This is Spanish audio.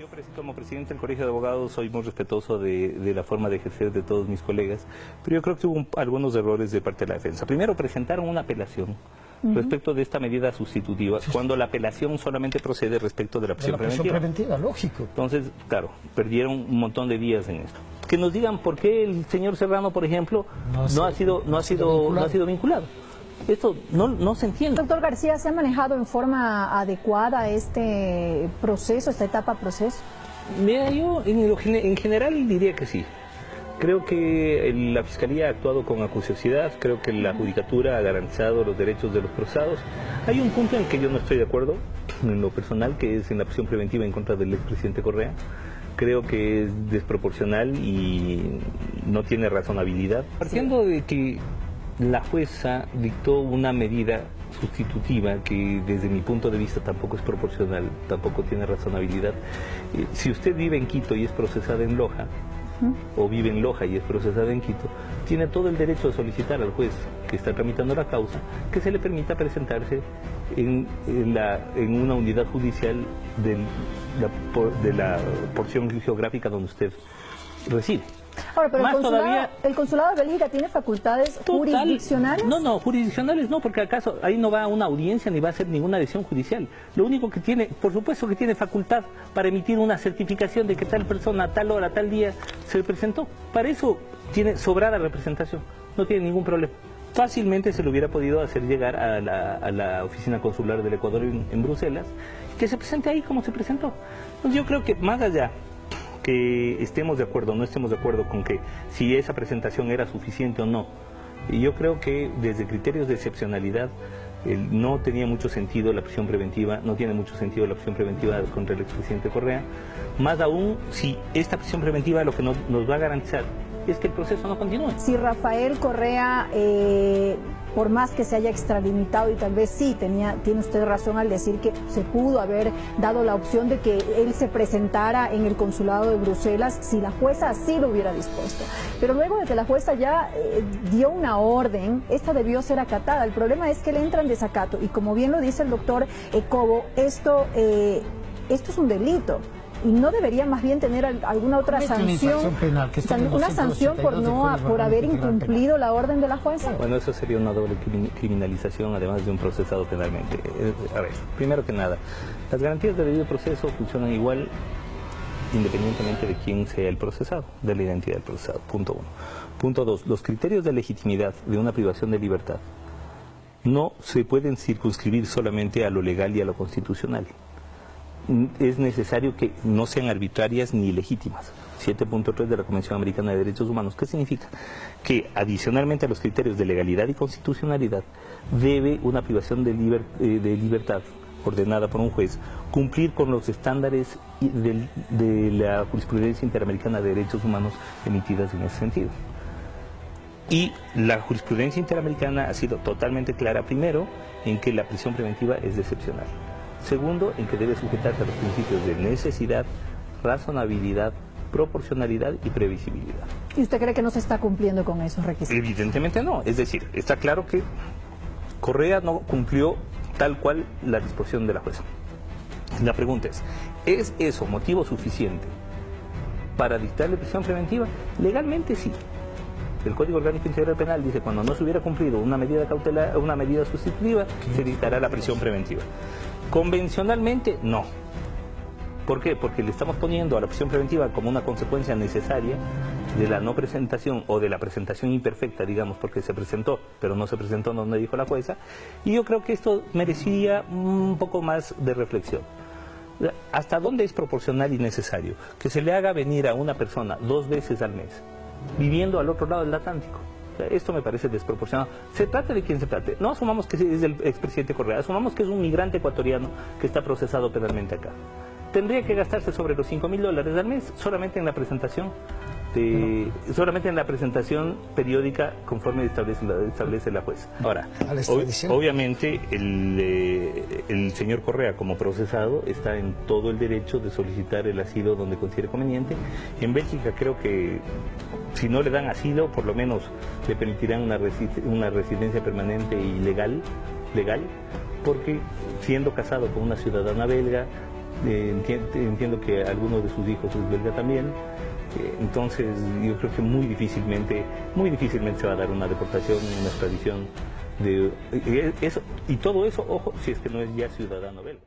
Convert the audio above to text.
Yo, como presidente del Colegio de Abogados, soy muy respetuoso de la forma de ejercer de todos mis colegas, pero yo creo que hubo algunos errores de parte de la defensa. Primero, presentaron una apelación respecto de esta medida sustitutiva, cuando la apelación solamente procede respecto de la prisión preventiva. Lógico. Entonces, claro, perdieron un montón de días en esto. Que nos digan por qué el señor Serrano, por ejemplo, no ha sido vinculado. Esto no se entiende. Doctor García, ¿se ha manejado en forma adecuada este proceso, esta etapa proceso? Mira, yo en general diría que sí. Creo que la Fiscalía ha actuado con acuciosidad, creo que la Judicatura ha garantizado los derechos de los procesados. Hay un punto en que yo no estoy de acuerdo, en lo personal, que es en la prisión preventiva en contra del expresidente Correa. Creo que es desproporcional y no tiene razonabilidad. Partiendo de que la jueza dictó una medida sustitutiva que desde mi punto de vista tampoco es proporcional, tampoco tiene razonabilidad. Si usted vive en Quito y es procesada en Loja, o vive en Loja y es procesada en Quito, tiene todo el derecho de solicitar al juez que está tramitando la causa que se le permita presentarse en una unidad judicial de la porción geográfica donde usted reside. Ahora, pero el consulado de Bélgica tiene facultades jurisdiccionales. No, jurisdiccionales no, porque acaso ahí no va a una audiencia ni va a hacer ninguna decisión judicial. Lo único que tiene, por supuesto que tiene facultad para emitir una certificación de que tal persona a tal hora, tal día se presentó. Para eso tiene sobrada representación, no tiene ningún problema. Fácilmente se lo hubiera podido hacer llegar a la oficina consular del Ecuador en Bruselas, que se presente ahí como se presentó. Entonces yo creo que más allá que estemos de acuerdo o no estemos de acuerdo con que si esa presentación era suficiente o no, y yo creo que desde criterios de excepcionalidad no tenía mucho sentido la prisión preventiva, no tiene mucho sentido la prisión preventiva contra el expresidente Correa, más aún si esta prisión preventiva lo que nos va a garantizar es que el proceso no continúe. Si Rafael Correa, por más que se haya extralimitado, y tal vez sí, tiene usted razón al decir que se pudo haber dado la opción de que él se presentara en el consulado de Bruselas si la jueza así lo hubiera dispuesto. Pero luego de que la jueza ya dio una orden, esta debió ser acatada. El problema es que le entra en desacato y, como bien lo dice el doctor Cobo, esto es un delito. Y no debería más bien tener alguna otra sanción penal, una sanción por haber incumplido la orden de la jueza. Bueno, eso sería una doble criminalización, además de un procesado penalmente. A ver, primero que nada, las garantías de debido proceso funcionan igual independientemente de quién sea el procesado, de la identidad del procesado, punto uno. Punto dos, los criterios de legitimidad de una privación de libertad no se pueden circunscribir solamente a lo legal y a lo constitucional. Es necesario que no sean arbitrarias ni ilegítimas. 7.3 de la Convención Americana de Derechos Humanos. ¿Qué significa? Que adicionalmente a los criterios de legalidad y constitucionalidad, debe una privación de libertad ordenada por un juez cumplir con los estándares de la jurisprudencia interamericana de derechos humanos emitidas en ese sentido. Y la jurisprudencia interamericana ha sido totalmente clara, primero, en que la prisión preventiva es excepcional. Segundo, en que debe sujetarse a los principios de necesidad, razonabilidad, proporcionalidad y previsibilidad. ¿Y usted cree que no se está cumpliendo con esos requisitos? Evidentemente no. Es decir, está claro que Correa no cumplió tal cual la disposición de la jueza. La pregunta ¿es eso motivo suficiente para dictarle prisión preventiva? Legalmente sí. El Código Orgánico Integral Penal dice cuando no se hubiera cumplido una medida cautelar, una medida sustitutiva, se dictará la prisión preventiva. Convencionalmente, no. ¿Por qué? Porque le estamos poniendo a la prisión preventiva como una consecuencia necesaria de la no presentación o de la presentación imperfecta, digamos, porque se presentó, pero no se presentó donde dijo la jueza. Y yo creo que esto merecería un poco más de reflexión. ¿Hasta dónde es proporcional y necesario que se le haga venir a una persona 2 veces al mes, viviendo al otro lado del Atlántico? Esto me parece desproporcionado. Se trate de quien se trate. No asumamos que es el expresidente Correa, asumamos que es un migrante ecuatoriano que está procesado penalmente acá. Tendría que gastarse sobre los $5.000 al mes solamente en la presentación periódica conforme establece la jueza. Ahora, obviamente el señor Correa como procesado está en todo el derecho de solicitar el asilo donde considere conveniente. En Bélgica creo que si no le dan asilo, por lo menos le permitirán una residencia permanente y legal, porque siendo casado con una ciudadana belga, Entiendo que alguno de sus hijos es belga también. Entonces yo creo que muy difícilmente se va a dar una deportación, una extradición de eso, y todo eso, ojo, si es que no es ya ciudadano belga.